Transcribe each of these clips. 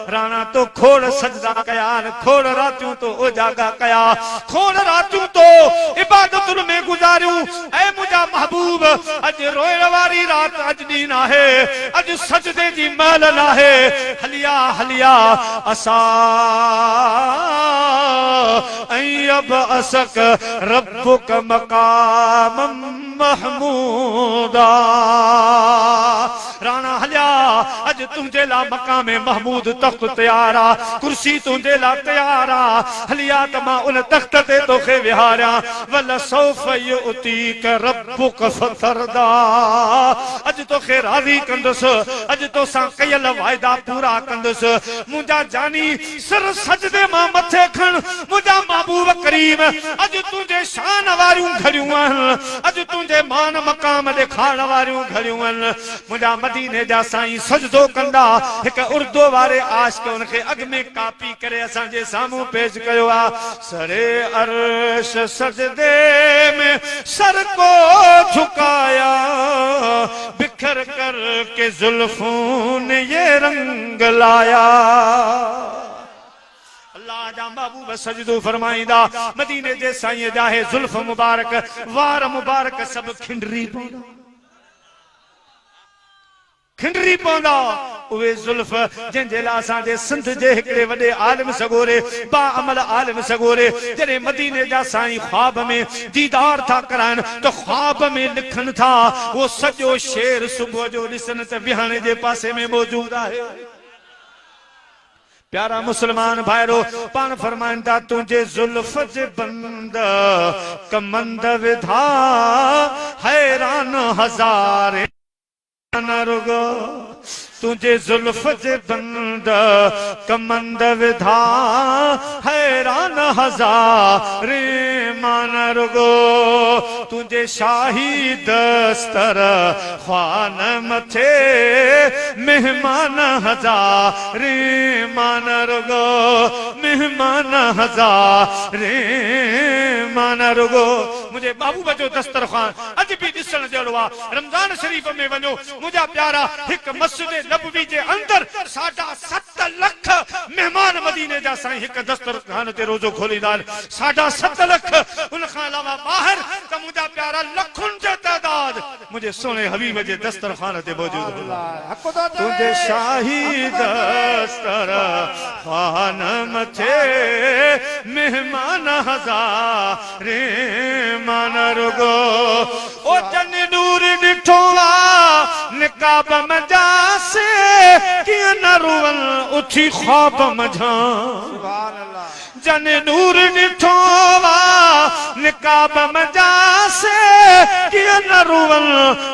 राणा तो खोड़ सजदा कया खोड़ रातों तो उजागा कया खोड़ रातों तो इबादतुल में गुजारूं ऐ मुझा महबूब अज रोए वारी रात अज दी ना है अज सजदे जी महल ना है हलिया हलिया असा अब असक रब्बुक मकाम महमूदा राणा हलिया अज तुझे ला मकाम महमूद तख्त तैयारा कुर्सी तुझे ला तैयारा हलिया तमा उन तख्त ते तोखे विहारा वल सौफ युतीक रब्बुक फतरदा अज तोखे राजी कंदस अज तो सा कयल वायदा पूरा कंदस मुझा जानी सिर सजदे मां मथे खण मुझा महबूब करीम अज तुझे शान वारियूं घड़ियूं अज तुझे मान मकाम दिखाण वारियूं घड़ियूं मुझा मदीने जा साईं सजदो कंदा एक उर्दू वारे आशिक उनके अग में कापी करे असा जे सामू पेश कयो आ सरे अर्श सजदे में सर को झुकाया बिखर कर के जुल्फों ने ये रंग लाया जा महबूब सजदो फरमाइंदा मदीने जे साईं जाहे जुल्फ मुबारक वार मुबारक सब खिंडरी पौंदा उवे जुल्फ जंहिंजे लाइ असांजे सिंध जे हिकिड़े वॾे आलिम सगोरे बा अमल आलिम सगोरे जॾहिं मदीने जा साईं ख्वाब में दीदार था कराइनि तो ख्वाब में लिखनि था वो सॼो शेर सुबुह जो ॾिसनि त विहाणे जे पासे में मौजूद आहे प्यारा मुसलमान भाईरो पान फरमाइंदा तुझे जुल्फ जे बंद कमंद विधा हैरान हजारे न रुगो तुझे जुल्फ जे बंद कमंद विधा हैरान हजारे मान रुगो तुझे शाही दस्तर ख्वान मथे मेहमान हजारे मान रुगो मेहमान हजारे मान रुगो मुझे महबूब जो दस्तरखान अज भी ॾिसण जहिड़ो आहे रमज़ान शरीफ में वञो मुझा प्यारा हिक मस्जिद नबवी जे अंदर 7.5 लख मेहमान मदीने जा साईं हिक दस्तरखान ते रोज़ो खोलींदा आहिनि 7.5 लख उन खां अलावा ॿाहिरि त मुझा प्यारा लखुनि जो तादाद मुझे सोने हबीब जे दस्तरखान ते मौजूद तुझे शाही दस्तरखान मथे मेहमान हजारे मान रुगो ओ जन नूर ॾिठो निकाब मजा से किया न रुवन उठी ख्वाब मझा जन नूर ॾिठो निकाब मजा से किया न रुवन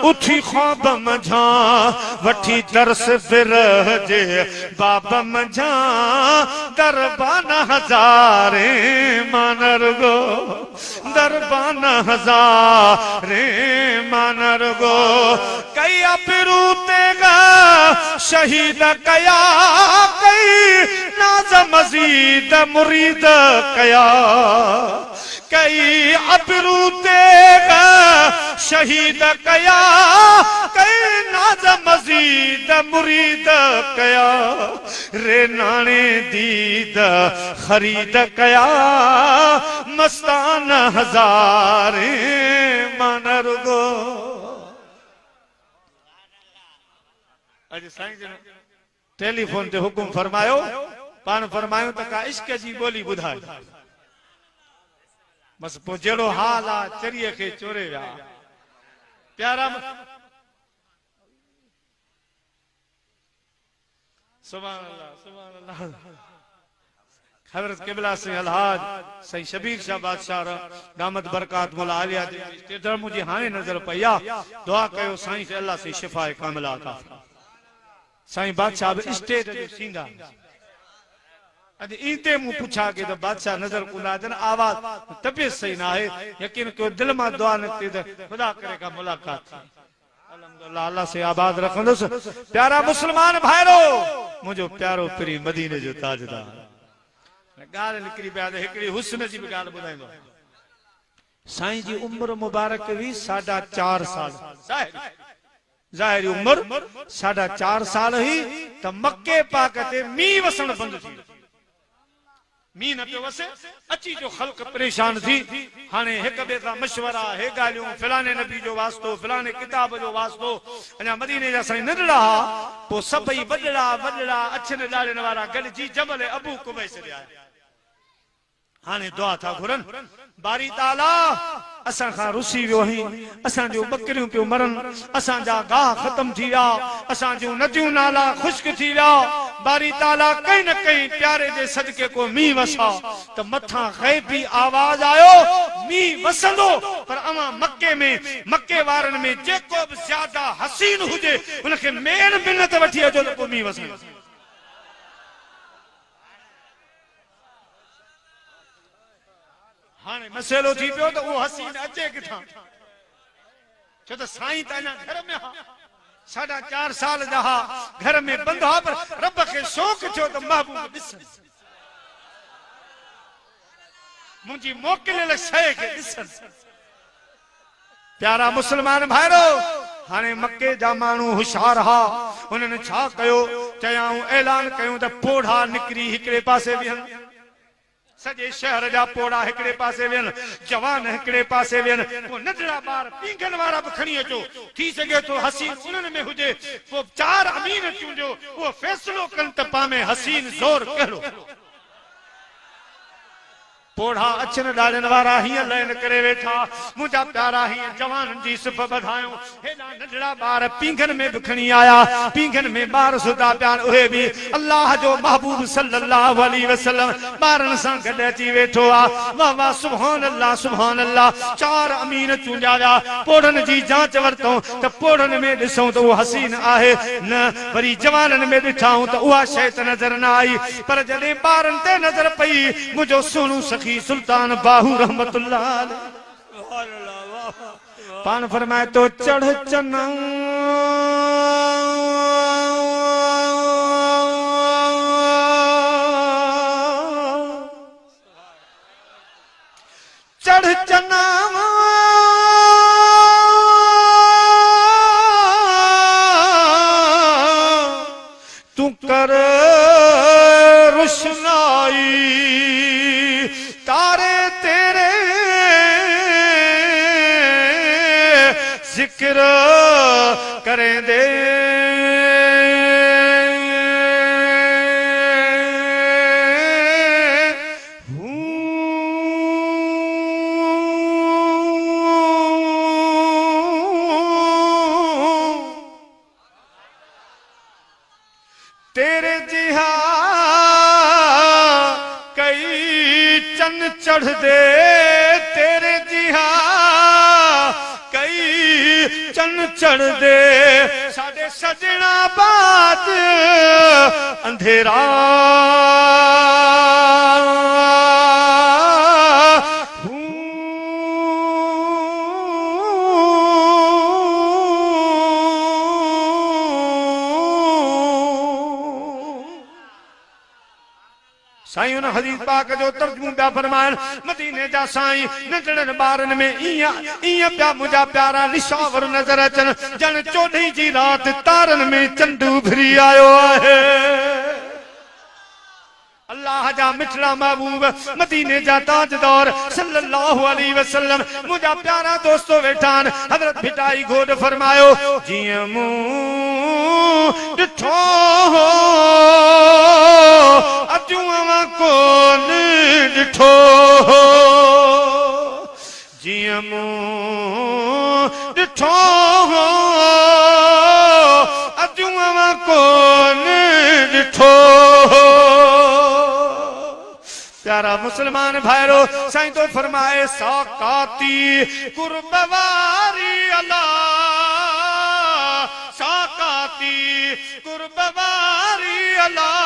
उठी ख्वाब मझा वठी दरस बिरह जे बाब मझा दरबान हजारे मान रुगो दरबान हजारे मान रुगो कई अबरू तेगा शहीद कया कई नाज मजीद मुरीद कया कई अबरू तेगा शहीद कया कई नाज मजीद मुरीद कया रे नाने दीद खरीद कया मस्तान हजारे मान रुगो अज साईं जन टेलीफोन ते हुकुम फरमायो पान फरमायो त का इश्क जी बोली ॿुधाए बस पो जहिड़ो हाल आ चरीअ खे चोरे विया प्यारा सुभान अल्लाह हजरत क़िबला से अलहाज सही शबीर शाह बादशाह दामद बरकात मौला आलिया स्टेज मुझे हाने नजर पया दुआ कयो साईं से अल्लाह से शिफा कामिला अता साईं बादशाह स्टेज जो सींगा अज इते मु पूछा के तो बादशाह नजर कुंदा जन आवाज तबीयत सही ना है यकीन को दिल में दुआ निकती तो खुदा करेगा मुलाकात अल्हम्दुलिल्लाह अल्लाह से आबाद रखंदस प्यारा मुसलमान भाईरो मुझो प्यारो प्री मदीने जो ताजदार गाल निकरी पिया हिकड़ी हुस्न जी गाल बुधाइंदो साईं जी उम्र मुबारक हुई 4.5 साल ज़ाहिरी उम्र 4.5 साल ही त मक्के पाक ते मींह वसण बंद थी मींह न पियो वसे अची जो ख़ल्क़ परेशान थी हाणे हिक ॿिए खां मशवरा हे ॻाल्हियूं फलाणे नबी जो वास्तो फलाणे किताब जो वास्तो अञा मदीने जा साईं नंढड़ा हा पोइ सभई वॾड़ा वॾड़ा अछनि ॾाड़नि वारा गॾिजी जबल अबू कुबैस ते आया हाणे दुआ था घुरनि बारी ताला असां खां रुसी वियो आहीं असां जो बकरियूं पियो मरन असां जा गाह ख़त्म थी विया असां जूं नदियूं नाला खुश्क थी विया बारी ताला कहीं न कहीं प्यारे जे सदके को मींह वसा त मथा ग़ैबी आवाज आयो मींह वसंदो पर अमा मक्के वारन में जेको भी ज्यादा हसीन हुजे उनके मेन मिन्नत वठी अचो त पोइ मींह वसंदो हाने मसलो थी पियो तो वो हसीन अचे किथां छो तो साईं त अञा घर में हा 4.5 साल जा हा घर में बंद हा पर रब खे शौक़ थियो त महबूब ॾिस मुंहिंजी मोकिलियल शइ खे ॾिसनि प्यारा मुस्लमान भाइरो हाणे मक्के जा माण्हू होशियार हा उन्हनि छा कयो चयाऊं ऐलान कयूं त पोढ़ा निकिरी हिकिड़े पासे विहनि सजे शहर जा पोड़ा हिकड़े पासे वेन जवान हिकड़े पासे वेन वो नंढड़ा ॿार पींघन वारा भी खणी अचो थी सके तो हसीन उन्हनि में हुजे वो 4 अमीर चूंडियो वो फैसलो कन त पामे हसीन ज़ोर कहिड़ो पोढ़ा अचन ॾाड़नि वारा हीअं लैन करे वेठा मुंहिंजा प्यारा हीअं जवाननि जी सिफ़ ॿधायूं हेॾा नंढड़ा ॿार पींघन में बि खणी आया पींघन में ॿार सुधा पिया उहे बि अल्लाह जो महबूब सल्लल्लाहु अलैहि वसल्लम ॿारनि सां गॾु अची वेठो आहे वाह वाह सुभान अल्लाह 4 अमीर चूंडिया विया पोढ़नि जी जांच वरितऊं त पोढ़नि में ॾिसूं त उहो हसीन आहे न वरी जवाननि में ॾिठाऊं त उहा शइ त नज़र न आई पर जॾहिं ॿारनि ते नज़र पई मुंहिंजो सोनू सखी सुल्तान बाहू रहमतुल्लाह पान फरमाए तो चढ़ चना चढ़ चना तू कर रुशनाई तारे तेरे जिक्र करें दे तेरे जिहा कई चन चढ़ दे तेरे जिहा कई चन चढ़ दे साडे सजना बात अंधेरा साईं उन हदीस पाक जो तर्जुमो पिया फरमाइनि मदीने जा साईं नंढड़नि ॿारनि में ईअं पिया मुंहिंजा प्यारा निशावर नज़र अचनि ॼण 14 जी रात तारनि में चंडु फिरी आयो आहे अल्लाह जा मिठड़ा महबूब मदीने जा ताजदार सल्लल्लाहु अलैहि वसल्लम मुंहिंजा प्यारा दोस्तो वेठान हज़रत भिटाई घोट फरमायो जीअं मूं ॾिठो अजूं कोन ॾिठो जीअं मूं ॾिठो अजूं कोन ॾिठो प्यारा मुसलमान भाइरो साईं तो फरमाए साकाती कुर्बवारी अल्लाह साकाती कुर्बवारी अल्लाह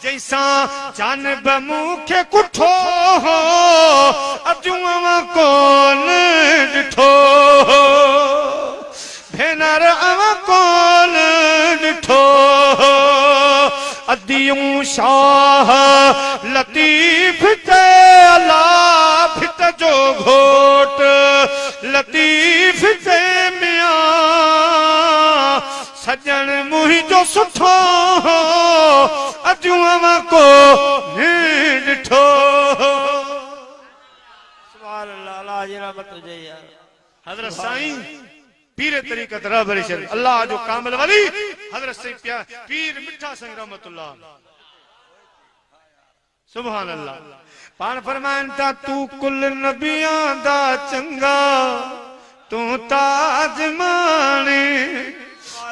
जैसा जानब मुखे कुठो अजूं कोन ॾिठो भेनर कोन ॾिठो अदियूं शाह लतीफ ते अल्लाह फित जो घोट लतीफ ते मियां सजन मुही जो सुठो अजुआ को ढिठो। सुभान अल्लाह, अल्लाह जी रहमत हुजे यार। हजरत साईं पीर तरीक़त रहबरी शरीफ अल्लाह जो कामिल वली हजरत साईं पीर मिठा सिंह रहमतुल्लाह। सुभान अल्लाह। पाण फरमाइन ता तू कुल नबियां दा चंगा तू ताज माने,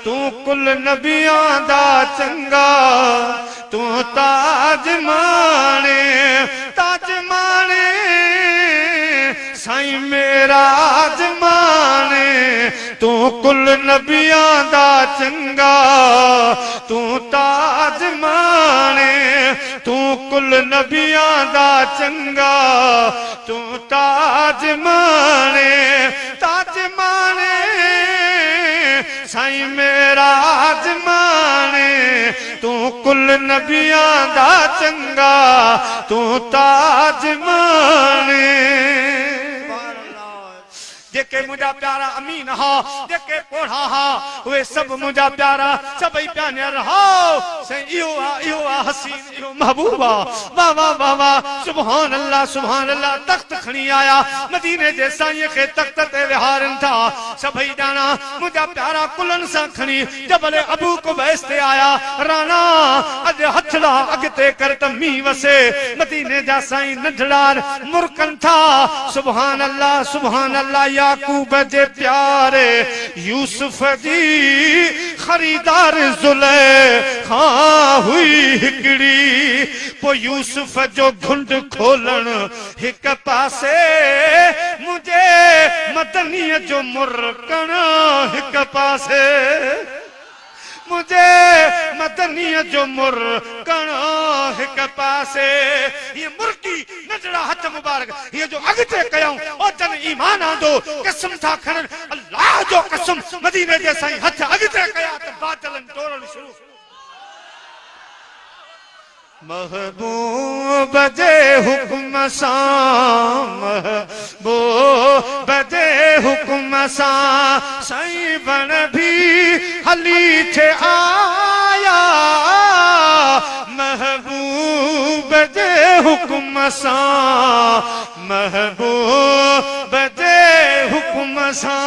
तू कुल नबियां दा चंगा तू ताज माने, ताज माने साईं मेरा आजमाने। तू कुल नबियां दा चंगा तू ताज माने, तू कुल नबियां दा चंगा तू ताज माने, ताज माने साईं मेरा आजमाने। तू कुल नबियां दा चंगा तू ताज माने। जेके मुझा प्यारा अमीन हा, जेके पोढ़ा हा, वे सब मुझा प्यारा सभई प्यार हा। इहो आ हसीन, इहो महबूबा। वाह वाह वाह वाह, सुभान अल्लाह सुभान अल्लाह। तख्त खणी आया मदीने जे साईं खे तख्त ते विहारन था सभई ॼाणा। मुझा प्यारा कुलन सां खणी जबल अबू कुबैस ते आया। राणा अॼु हथड़ा अॻिते कर त मींहुं वसे। मदीने जा साईं नंढड़ा मुरकन था। सुभान अल्लाह सुभान अल्लाह। याकूब जे प्यारे यूसुफ जी खरीदार ज़ुलेखा हुई हिकड़ी। पो यूसुफ जो घुंड खोलन हिक पासे, मुझे मदनीअ जो मुरकण हिक पासे, मुझे मदनीअ जो मुरकण हिक पासे। ये मुर्गी नजरा हथ मुबारक ये जो अगते कयूं ओ जन ईमान आंदो कसम था खणन अल्लाह जो कसम। मदीने जे साईं हथ अगते कया त बादलन टोरण शुरू। महबूब जे हुक्म सां, महबूब जे हुक्म सां साईं बण भी हली थे आया। महबूब जे हुक्म सां, महबूब जे हुक्म सां।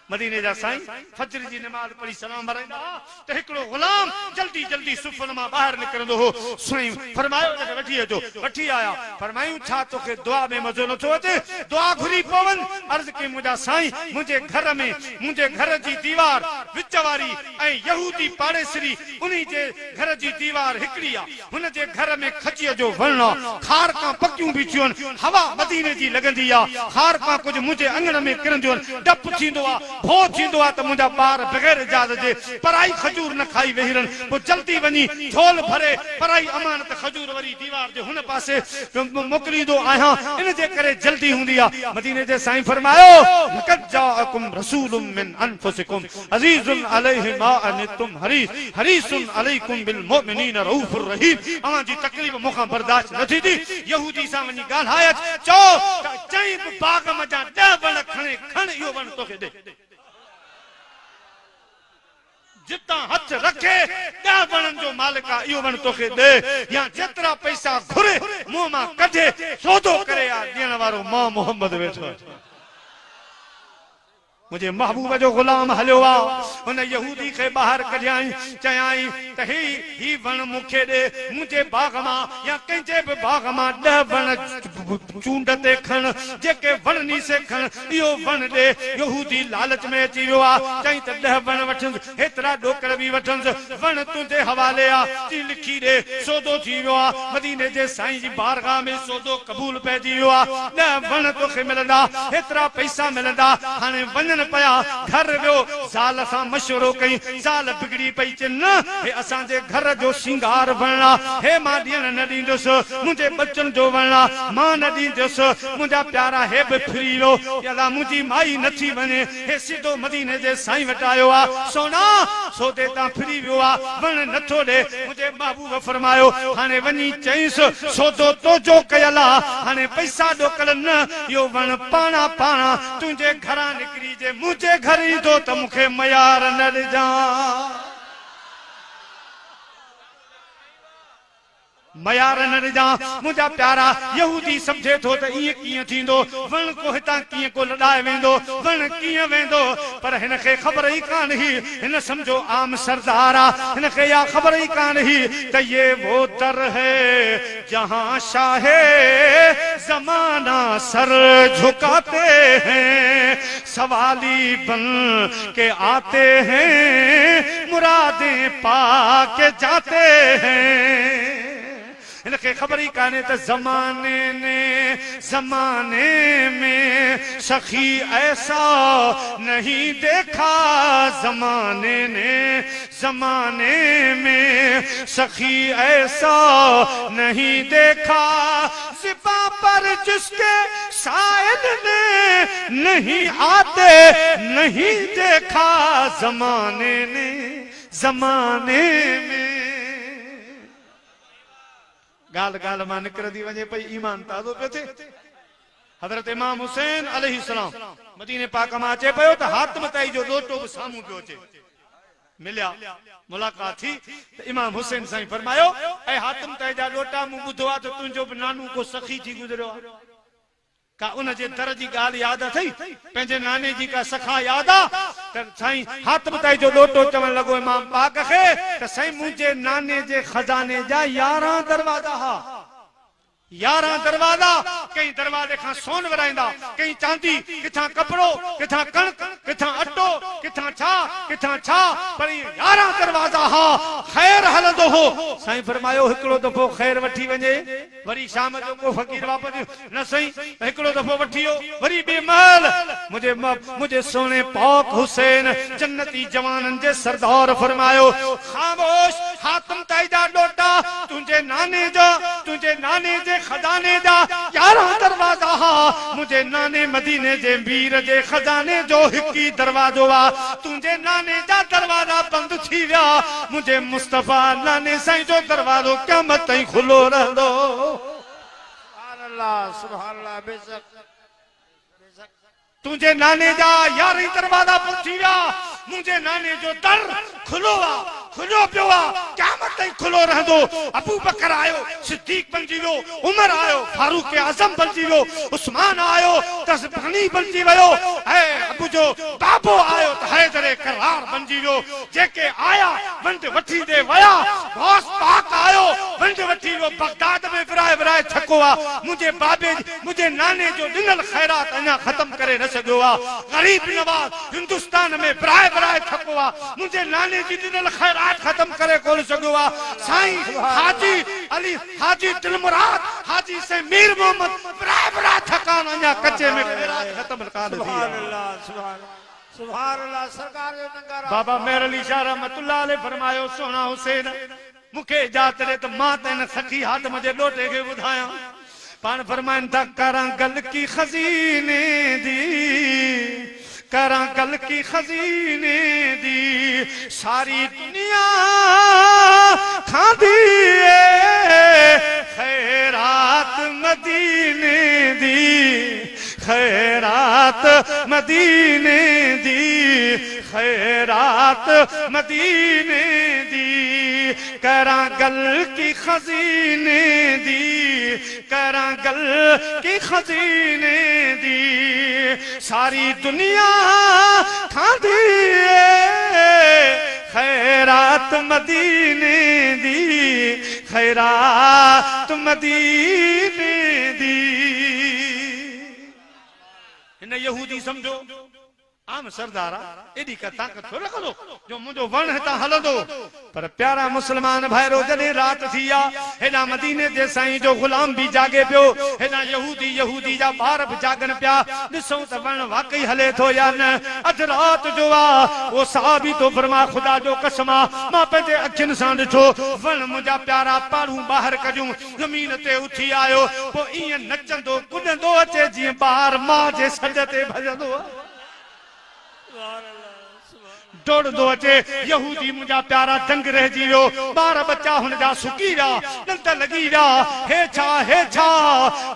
मदीने जा साईं फजर जी नमाज पढ़ी सलाम भराईंदा त हिकिड़ो गुलाम जल्दी जल्दी सुफ़न मां ॿाहिरि निकिरंदो हो। साईं फरमायो त वठी अचो, वठी आया। फरमायूं छा तोखे दुआ में मज़ो नथो अचे? दुआ घुरी पवन। अर्ज़ कई मुंहिंजा साईं मुंहिंजे घर में मुंहिंजे घर जी दीवार विच वारी ऐं यहूदी पाड़ेसरी उन्ही जे घर जी दीवार हिकिड़ी आहे। हुन जे घर में खजीअ जो वण आहे। खार खां पकियूं बीठियूं आहिनि। हवा मदीने जी लॻंदी आहे। खार खां कुझु मुंहिंजे अंगण में किरंदियूं आहिनि। डपु थींदो आहे भो थींदो आहे त मुंहिंजा ॿार बग़ैर इजाज़त जे पराई खजूर न खाई वेही रहनि। पोइ जल्दी वञी झोल भरे पराई अमानत खजूर वरी दीवार जे हुन पासे मोकिलींदो आहियां। इन जे करे जल्दी हूंदी आहे। मदीने जे साईं फरमायो लक़द जाअकुम रसूलुम मिन अनफुसिकुम अज़ीज़ुन अलैहि मा अनितुम हरीसुन अलैकुम बिल मुमिनीन रऊफुर रहीम। अवां जी तकलीफ़ मूंखां बर्दाश्त न थींदी। यहूदी सां वञी ॻाल्हायच चओ चई बाग मजा 10 वण खण इहो वण तोखे ॾे। जितां हथ रखे 10 वणनि जो मालिक आहे इहो वण तोखे ॾे। या जेतिरा पैसा घुरे मुंहं मां कढे सौदो करे आ ॾियण वारो मां मोहम्मद वेठो आहे। मुझे महबूब जो गुलाम हलियो आ। हुन यहूदी खे ॿाहिरि कढियाई चयाई त ही वण मूंखे ॾे मुंहिंजे बाग मां या कंहिंजे बि बाग मां 10 वण चूंड ते खण जेके वणनी से खण इहो वण ॾे। यहूदी लालच में अची वियो आहे। चई त 10 वण वठंसि हेतिरा ॾोकड़ बि वठंसि वण तुंहिंजे हवाले आहे ती लिखी ॾे। सौदो थी वियो आहे। मदीने जे साईं जी बारगाह में सौदो क़बूल पइजी वियो आहे। 10 वण तोखे मिलंदा हेतिरा पैसा मिलंदा। हाणे वञ पया घर वियो ज़ाल सां मशवरो कई। ज़ाल बिगड़ी पई चए न हे असांजे घर जो श्रंगार वण आहे। हे मां ॾियण न ॾींदुसि मुंहिंजे बचन जो वण आहे मां न ॾींदुसि। मुंहिंजा प्यारा हे बि फिरी वियो अला मुंहिंजी माई नथी वञे। हे सिधो मदीने जे साईं वटि आयो आहे। सोना सौदे तां फिरी वियो आहे वण नथो ॾे। मुंहिंजे महबूब फरमायो हाणे वञी चईंसि सौदो तोजो कयल आहे हाणे पैसा ॾोकल न इहो वण पाणा तुंहिंजे घरां निकिरी जे मुझे घर ईंदो त मूंखे मयार न ॾिजां मयार न ॾिजां मुंहिंजा प्यारा यहूदी सम्झे थो त इएं कीअं थींदो वण को हितां कीअं को लॾाए वेंदो वण कीअं वेंदो पर हिन खे ख़बर ई कान हुई हिन सम्झो आम सरदार आहे हिन खे इहा ख़बर ई कान हुई त ये वो दर है जहां शाहे ज़माना सर झुकाते हैं सवाली बन के आते हैं मुरादें पा के जाते हैं इनके खबर ही काने तो जमाने में सखी ऐसा नहीं देखा जमाने में सखी ऐसा नहीं देखा सिपा पर जिसके साइल ने नहीं आते नहीं देखा जमाने में गाल गाल मां निकरदी वञे पई ईमान ताज़ो पियो थिए हज़रत इमाम हुसैन अलैहिस्सलाम मदीने पाक मां अचे पियो त हातिम ताई जो लोटो बि साम्हूं पियो अचे मिलिया मुलाक़ात थी त इमाम हुसैन साईं फरमायो ऐं हातिम ताई जा लोटा मूं ॿुधो आहे त तुंहिंजो बि नानू को सखी थी गुज़रियो आहे का उन जे दर जी ॻाल्हि यादि अथई पंहिंजे नाने जी का सखा यादि आहे त साईं हातिम ताई जो लोटो चवण लॻो इमाम पाक खे त साईं मुंहिंजे नाने जे खज़ाने जा 11 दरवाज़ा हा 11 दरवाज़ा कई दरवाजे खां सोन वराईंदा कई चांदी किथां कपड़ो किथां कणक किथां अटो किथां छा पर 11 दरवाज़ा हा ख़ैर हलंदो हो साईं फरमायो हिकिड़ो दफ़ो ख़ैर वठी वञे वरी शाम जो को फ़कीर वापसि न साईं हिकिड़ो दफ़ो वठियो वरी ॿिए महल मुंहिंजे सोने पाक हुसैन जन्नती जवाननि जे सरदार फरमायो ख़ामोश हातिम ताई जा लोटा तुंहिंजे नाने जे खजाने जा 11 दरवाजा हा मुझे नाने मदीने जे वीर जे खजाने जो हिकु ई दरवाजो आ तुंहिंजे नाने जा दरवाजा बंद थी विया मुझे मुस्तफा नाने साईं जो दरवाजो क़यामत ताईं खुलो रहंदो सुभान अल्लाह बेशक तुंहिंजे नाने जा 11 दरवाजा बंद थी विया मुझे नाने जो दर खुलो आ खुलो पियो आहे क़यामत ताईं खुलो रहंदो अबू बकर आयो सिद्दीक बणजी वियो उमर आयो फारूक आज़म बणजी वियो उस्मान आयो तसबनी बणजी वियो ऐं अबू जो बाबो आयो त हैदर करार बणजी वियो जेके आया वंड वठी दे वया गौस पाक आयो वंड वठी वियो बगदाद में विराए थको आहे मुंहिंजे बाबे मुंहिंजे नाने जो ॾिनल ख़ैरात अञा ख़तम करे न सघियो आहे ग़रीब नवाज़ हिंदुस्तान में विराए थको आहे मुंहिंजे नाने जी ॾिनल ख़ैरात खत्म करे कोन सघियो आहे साईं हाजी अली हाजी दिलमुराद हाजी से मीर मोहम्मद बराबर थकान अञा कच्चे में खत्म कान थी सुभान अल्लाह सरकार जो नंगारा बाबा मेहर अली शाह रहमतुल्लाह अलैह फरमायो सोना हुसैन मूंखे इजाज़त ॾे त मां त हिन सखी हातिम जे लोटे खे ॿुधायां पाण फरमाइनि था करां गल की खज़ीने दी करां गल की खजीने दी सारी दुनिया खांदी खैरात मदीने दी खैरात मदीने दी खैरात मदीने दी करां गल की खजीने दी करां गल की खजीने दी सारी दुनिया खांदी खैरात मदीने दी खैरात मदीने दी इन यहूदी समझो आम सरदार एडी का ताकत थो रखंदो जो मुंहिंजो वण हितां हलंदो पर प्यारा मुसलमान भाइरो जॾहिं रात थी आहे हेॾा मदीने जे साईं जो गुलाम बि जागे पियो हेॾा यहूदी जा ॿार बि जागनि पिया ॾिसूं त वण वाकई हले थो या न अधु रात जो आहे उहो साहबी तो फरमा ख़ुदा जो कसम आहे मां पंहिंजे अखियुनि सां ॾिठो वण मुंहिंजा प्यारा पारूं ॿाहिरि कढियूं ज़मीन ते उथी आयो पोइ ईअं नचंदो कुॾंदो अचे जीअं ॿार मां जे सॾ ते भॼंदो आहे डोड़ दो अचे यहूदी मुझा प्यारा दंग रह जियो बार बच्चा हुन जा सुकी रा दंत लगी रा हे छा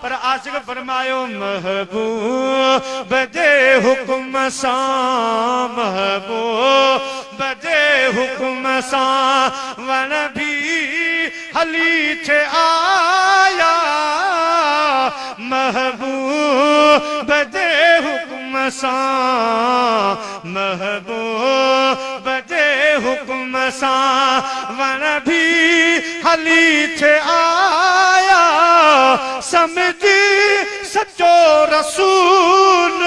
पर आशिक फरमायो महबूब दे हुक्म सा महबूब दे हुक्म सा वन भी हली छे आया महबूब दे हुक्म सा महबूब दे हुक्म सा वन भी हली छे आया समझी सचो रसूल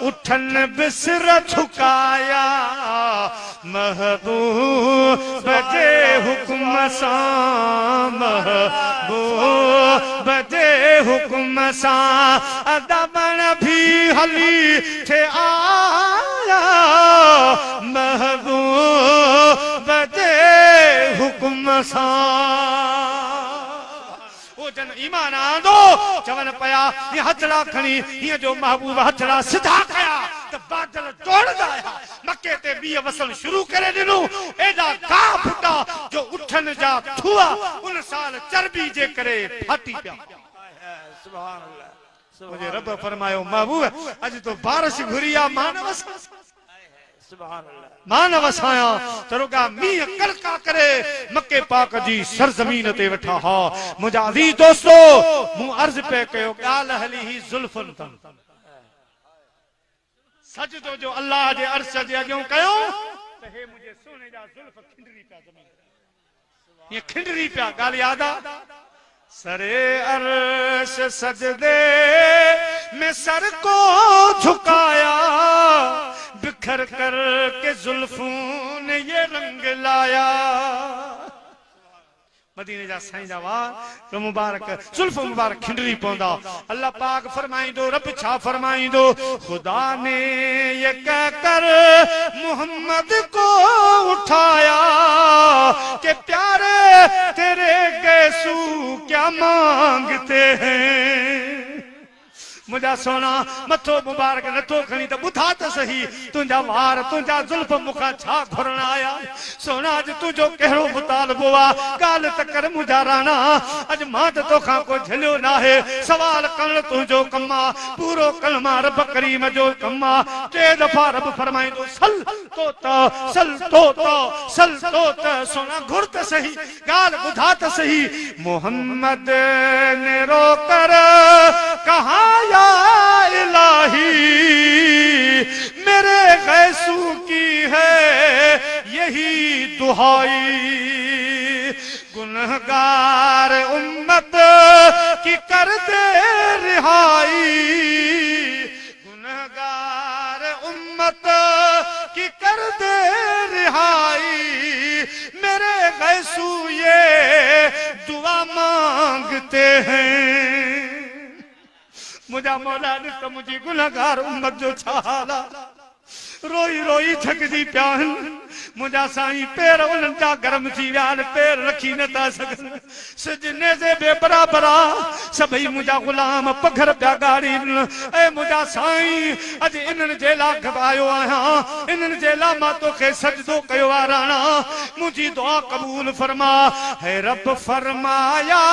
उठन बिसर झुकाया महबूब दे हुक्म सा महबूब दे हुक्म सा अदबन भी हली थे आया महबूब दे हुक्म सा जन ईमान आंदो चवन पया ये हथड़ा खणी ये जो महबूब हथड़ा सिधा कया तो बादल तोड़दा आया मक्के ते बी वसन शुरू करे दिनो एडा का फुटा जो उठन जा थुआ उन साल चर्बी जे करे फाटी पिया सुभान अल्लाह मुझे रब फरमायो महबूब अज तो बारिश घुरिया मानव सुभान अल्लाह मान वसाया तरुगा मीह कड़का करे मक्के पाक जी सरजमीन ते वेठा हा मुझा अज़ीज़ दोस्तो मु अर्ज पे कयो गाल हली ही जुल्फन तन सजदो जो अल्लाह जे अर्श जे अगो कयो त हे मुझे सोने जा जुल्फ खिंडरी पिया जमीन ये खिंडरी पिया गाल याद आ सरे अर्श सजदे में सर को झुकाया बिखर कर के जुल्फों ने ये रंग लाया मदीने जा साईं जा वार मुबारक जुल्फ मुबारक खिंडरी पौंदा अल्लाह पाक फरमाइंदो रब छा फरमाइंदो खुदा ने ये कहकर मोहम्मद को उठाया कि प्यारे तेरे गैसू क्या मांगते हैं मुझा सोना मथो मुबारक नथो खणी त बुधा त सही तुंजा वार तुंजा जुल्फ मुखा छा घुरण आया सोना अज तुझो केड़ो मुतालबो आ गाल त कर मुझा राणा अज मां त तोखा को झलियो ना है सवाल करण तुझो कम्मा पूरो कलमा रब करीम जो कम्मा टे दफा रब फरमाइंदो सल तोता सोना घुर त सही गाल बुधा त सही मोहम्मद ने रोकर कहा इलाही मेरे गैसू की है यही दुहाई गुनहगार उम्मत की कर दे रिहाई गुनहगार उम्मत की कर दे रिहाई मेरे गैसू ये दुआ मांगते हैं मुझा मौला ने तो मुझे गुनहगार उम्मत जो छाला रोई रोई थकदी प्यान मुझा साईं पैर उन्हनि जा गरम थी विया पैर रखी नथा सघनि सिजने जे बेबराबरा सभई मुझा गुलाम पघर पिया गाड़ी ऐ मुझा साईं अज इन्हनि जे लाइ घबायो आहियां इन्हनि जे लाइ मां तोखे सजदो कयो आहे राणा मुंहिंजी दुआ क़बूल फरमा है रब फरमाया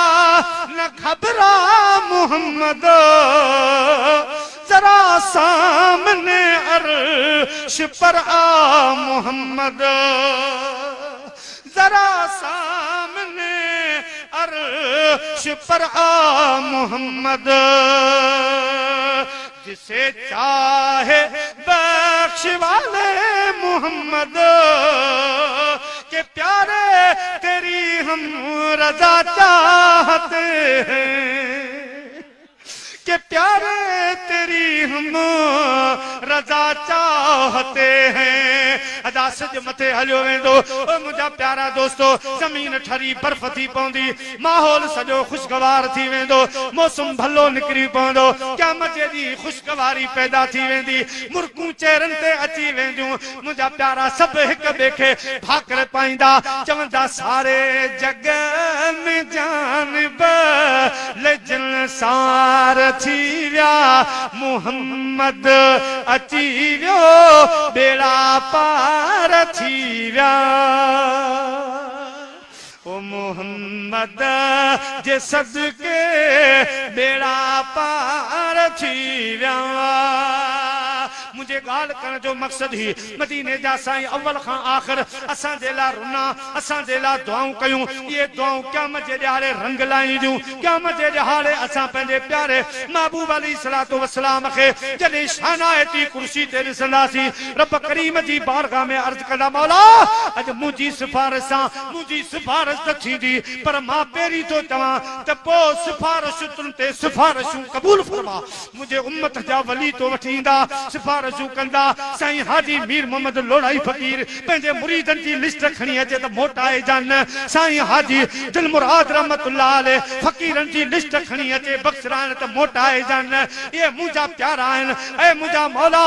न घबरा मोहम्मद जरा सामने अर्श पर आ मोहम्मद जरा सामने अर्श पर आ मोहम्मद जिसे चाहे बख्श वाले मोहम्मद के प्यारे तेरी हम रजा चाहते हैं के प्यारे तेरी हम रजा चाहते हैं अदा सज मथे हलियो वेंदो ओ मुझा प्यारा दोस्तो जमीन ठरी बर्फ थी पौंदी माहौल सजो खुशगवार थी वेंदो मौसम भलो निकरी पौंदो क़यामत जी खुशगवारी पैदा थी वेंदी मुर्कूं चेहरन ते अची वेंदियूं मुझा प्यारा सब हिक ॿिए खे भाकर पाईंदा चवंदा सारे जग में जान लेजन सार थी विया मोहम्मद अची वियो बेड़ा पार थी विया ओ मोहम्मद जे सदके बेड़ा पार थी विया मुझे गाल करण जो मकसद ही मदीने जा साईं अव्वल खां आखिर असां जे ला रुना असां जे ला दुआऊं कयूं ये दुआऊं क़यामत जे ॾियारे रंग लाईंदियूं क़यामत जे ॾियारे असां पंहिंजे प्यारे महबूब अलैहिस्सलातु वस्सलाम खे जॾहिं शानायती कुर्सी ते ॾिसंदासीं रब करीम जी बारगाह में अर्ज़ कंदा मौला अॼु मुंहिंजी सिफारिश सां मुंहिंजी सिफारिश त थींदी पर मां पहिरीं थो चवां त पोइ सिफारिशुनि ते सिफारिशूं क़बूल फरमा मुंहिंजे उम्मत जा वली तो वठी ईंदा सिफारिशूं कंदा साईं हाजी मीर मोहम्मद लोढ़ाई फकीर पंहिंजे मुरीदनि जी लिस्ट खणी अचे त मोटाए जान साईं हाजी दिल मुराद रहमतुल्लाह अलैह फकीरनि जी लिस्ट खणी अचे बख्शरान त मोटाए जान ये मुंहिंजा प्यारा आहिनि ऐ मुंहिंजा मौला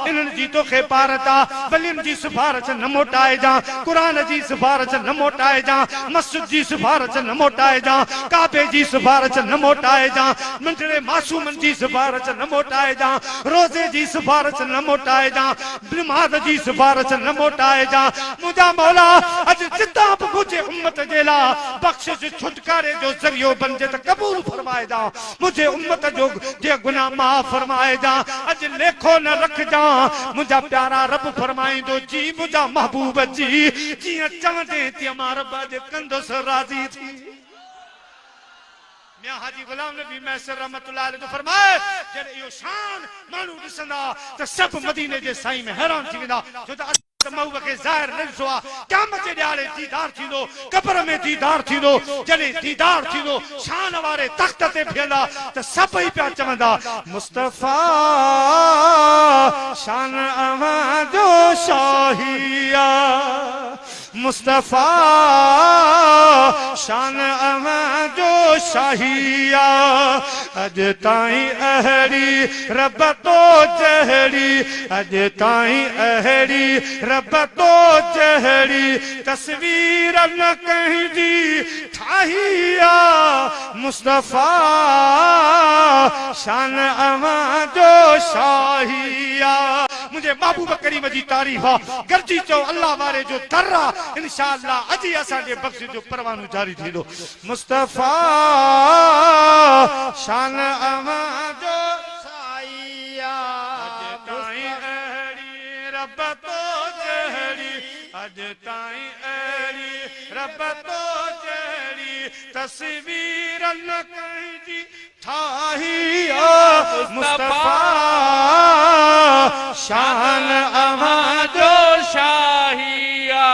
इन्हनि जी तोखे पारता वलियुनि जी सिफारिश न मोटाए जा क़ुरान जी सिफारिश न मोटाए जा मस्जिद जी सिफारिश न मोटाए जा काबे जी सिफारिश न मोटाए जा नंढड़े मासूमनि जी सिफारिश न मोटाए जा रोज़े जी सिफारिश न मोटाए जा नमाज़ जी सिफारिश न मोटाए जा मुंहिंजा मौला अॼु जितां बि मुंहिंजे उम्मत जे लाइ बख़्शिश छुटकारे जो ज़रियो बणिजे त क़बूल फरमाए जा मुंहिंजे उम्मत जो जे गुनाह माफ़ फरमाए जा अॼु लेखो न रखजा मुंहिंजा प्यारा रब फरमाईंदो जी मुंहिंजा महबूब जी जीअं चवंदे तीअं मां रब जे कंदुसि राज़ी थी मियां हाजी गुलाम नबी मैसर रहमतुल्लाह अलैह तो फरमाए जॾहिं इहो शान माण्हू ॾिसंदा त सभु मदीने जे साईं में हैरान थी वेंदा छो त महबूब खे ज़ाहिर न ॾिसो आहे क़यामत जे ॾियारे दीदार थींदो क़ब्र में दीदार थींदो जॾहिं दीदार थींदो शान वारे तख़्त ते बीहंदा त सभई पिया चवंदा मुस्तफ़ा शान अवां जो शाहिया मुस्तफ़ा शान अवां जो शाहिया अॼु ताईं अहिड़ी रब तो जहिड़ी अॼु ताईं अहिड़ी रब तो जहिड़ी तस्वीर न कंहिंजी ठाही आ मुस्तफ़ा शान अवां जो शाहिया मुझे महबूब करीम जी तारीफ़ आहे गरजी चो अल्लाह वारे जो दर आहे इंशाअल्लाह अॼु असांजे बख़्श जो परवानो जारी थींदो मुस्तफ़ा शान अवां जो साईया अॼु ताईं अहिड़ी रब तो जहिड़ी अॼु ताईं अहिड़ी रब तो जहिड़ी तस्वीर न कंहिंजी ठाही आ मुस्तफ़ा शान अवां जो शाहिया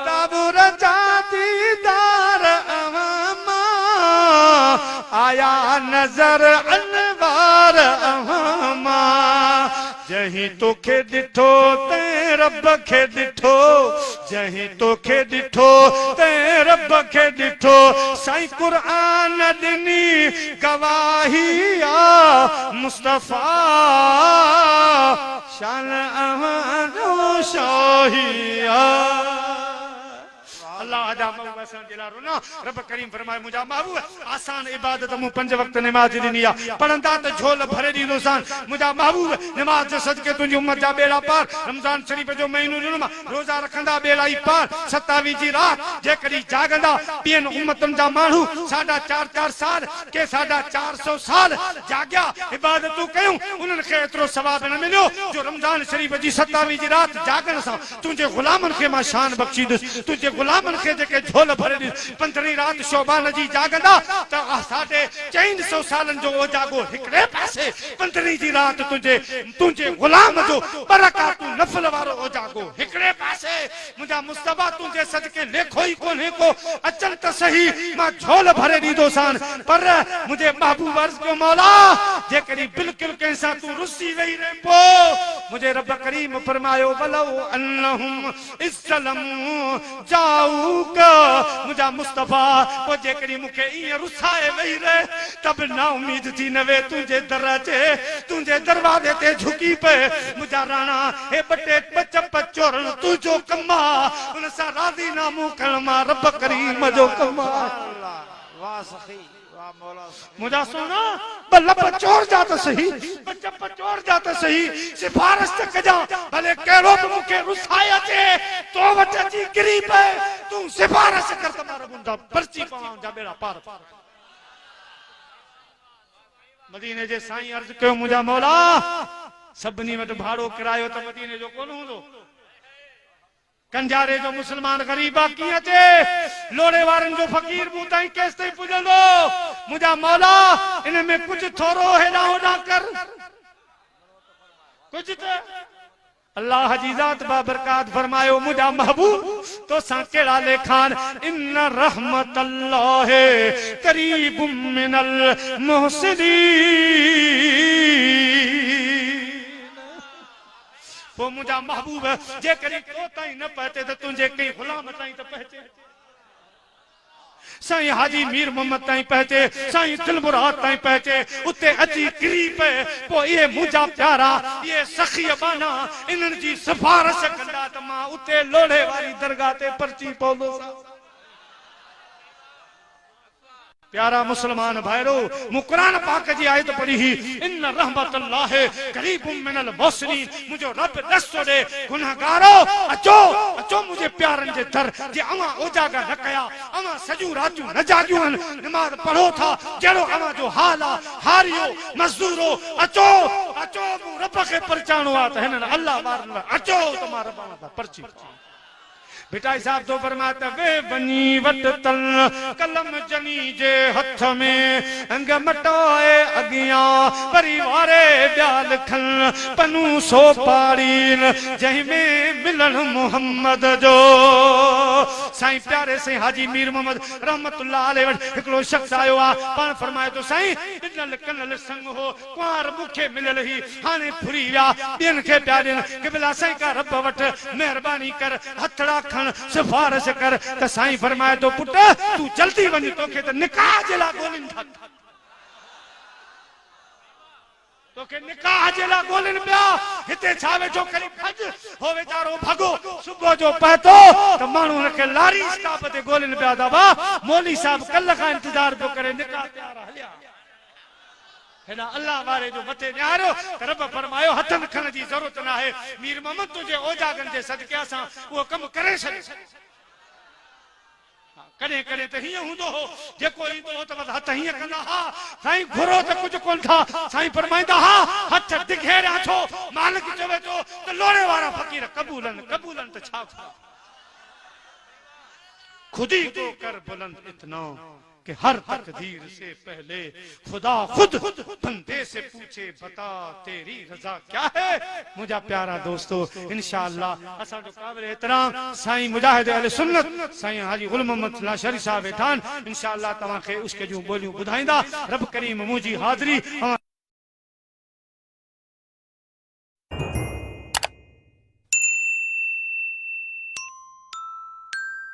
तबुर जाती दार अवां मां आया नजर अनवार अवां मां जहीं तोखे ॾिठो ते रब खे ॾिठो जहीं तोखे ॾिठो ते रब खे ॾिठो साईं क़ुरान ॾिनी गवाही आ मुस्तफ़ा शान अवां जो शाहिया अल्लाह जा महबूब असां जे लाइ रुना रब करीम फरमाए मुंहिंजा महबूब आसान इबादत मूं 5 वक्त नमाज ॾिनी आहे पढ़ंदा त झोल भरे ॾींदोसान मुंहिंजा महबूब नमाज जे सदके तुंहिंजी उम्मत जा बेड़ा पार रमज़ान शरीफ़ जो महीनो ॾिनो मां रोज़ा रखंदा बेड़ा ई पार 27 जी रात जेकॾहिं जागंदा ॿियनि उम्मतुनि जा माण्हू 4.5 साल के 450 साल जाॻिया इबादतूं कयूं उन्हनि खे एतिरो सवाब न मिलियो जो रमज़ान शरीफ़ जी 27 जी रात जागण सां तुंहिंजे ग़ुलामनि खे मां शान बख़्शींदुसि तुंहिंजे ग़ुलामनि खे जेके झोल भरे ॾिस 15 रात शोभान जी जागंदा त 450 सालनि जो ओजागो हिकिड़े पासे 15 जी रात तुंहिंजे ग़ुलाम जो बरकातू नफ़ल वारो ओजागो हिकिड़े पासे मुंहिंजा मुस्तफ़ा तुंहिंजे सदके लेखो ई कोन्हे को अचनि त सही मां झोल भरे ॾींदोसान पर मुंहिंजे महबूब अर्ज़ कयो मौला जेकॾहिं बिल्कुलु कंहिंसां तूं रुसी वेही रहे पोइ मुंहिंजे रब करीम फरमायो वलो अन्नहुम इस्लमू जाऊका मुझा मुस्तफा वो जेकरी मुखे इं रुसाए वही रहे तब ना उम्मीद थी नवे तुझे दरजे तुझे दरवाजे ते झुकी पे मुझा राणा हे बटे पचप चोरन तुझो कमा उन सा राजी नामू कलमा रब करीम जो कमा वाह सखी वाह मौला मुझा सोना बल्ला चोर जाता सही बच्चा चोर जाता सही सिफारिश तक जा भले कहिड़ो बि मूंखे रुसाए अचे तो वटि अची किरी पए तूं सिफारिश कर त मां रबुंदा पर्ची पवां जा बेड़ा पार मदीने जे साईं अर्ज कयो मुंहिंजा मौला सभिनी वटि भाड़ो किरायो त मदीने जो कोन हूंदो कंजारे जो मुसलमान गरीबा कीअं अचे लोड़े वारनि जो फकीर मूं ताईं केसि ताईं पुॼंदो मुंहिंजा मौला इन में कुझु थोरो हेॾां होॾां कर कुझु त अल्लाह जी ज़ात बाबरकात फरमायो मुंहिंजा महबूब तो सां कहिड़ा लेखान इन रहमत अल्लाह करीबुम मिनल मुहसिनीन वो मुझा महबूब जे करी तो ताई न पहचे तो तुझे कई गुलाम ताई तो पहचे साईं हाजी मीर मोहम्मद ताई पहचे साईं दिलमुराद ताई पहचे उते अची किरी पे पो ये मुझा प्यारा ये सखी बाना इन्हनि जी सिफारिश कंदा त मां उते लोढ़े वाली दरगाह ते पर्ची पवंदो प्यारा मुसलमान भाईरो मु कुरान पाक जी आयत पढ़ी ही इन रहमतुल्लाह करीबुम मिनल मुहसिनीन मुझो रब दस्तो दे गुनाहगारो अचो अचो मुझे प्यारन जे दर जे अमा ओजागा न कया अमा सजू रातू न जागियूं नमाज पढ़ो था जेड़ो अमा जो हाल हारियो मजदूरो अचो अचो मु रब के परचाणो आ त हिनन अल्लाह वारन अचो तुम्हारा रब पर्ची बिटाई साहब तो फरमाता वे बनी वट तल कलम जनी जे हथ में अंग मटाए अगिया परिवारे ब्याल खल पनू सो पाड़ीन जही में मिलन मोहम्मद जो साईं प्यारे से हाजी मीर मोहम्मद रहमतुल्लाह अलैहि वट हिकड़ो शख्स आयो आ पान फरमाए तो साईं इनल कनल संग हो कुआर मुखे मिलल ही हाने फुरी विया बिन के प्यारे क़िबला साईं का रब वट मेहरबानी कर हथड़ा सिफारिश कर त साईं फरमाए तो पुट तू जल्दी वञ तोखे त निकाह जे लाइ ॻोल्हिन था तोखे निकाह जे लाइ ॻोल्हिन पिया हिते छा वेठो करी भज हो वीचारो भगो सुबुह जो पहुतो त माण्हू हुनखे लारी स्टाप ते ॻोल्हिन पिया दाबा मौली साहब कल्ह खां इंतजार पियो करे निकाह तयार हलिया हेना अल्लाह वारे जो मथे न्यारो रब फरमायो हथन खण जी जरूरत न आहे मीर मोहम्मद तुझे ओजागन जे सदके सां वो कम करे छॾ कॾहिं कॾहिं त हीअं हूंदो हो जेको ईंदो हो त बस हथ हीअं कंदा हा साईं घुरो त कुझु कोन था साईं फरमाईंदा हा हथ दिखेरिया छो मालिक चवे थो त लोड़े वारा फकीर क़बूलन क़बूलन त छा खुद ही तो कर बुलंद इतना कि हर तकदीर से पहले खुदा खुद बंदे से पूछे बता तेरी रजा क्या है मुझा प्यारा दोस्तों इंशाअल्लाह असां जो काबिल एहतराम साईं मुजाहिद अहले सुन्नत साईं हाजी गुल मोहम्मद लाशरी साहब वेठान इंशाअल्लाह तवां खे उसके जो बोलियूं ॿुधाईंदा रब करीम मुंहिंजी हाज़िरी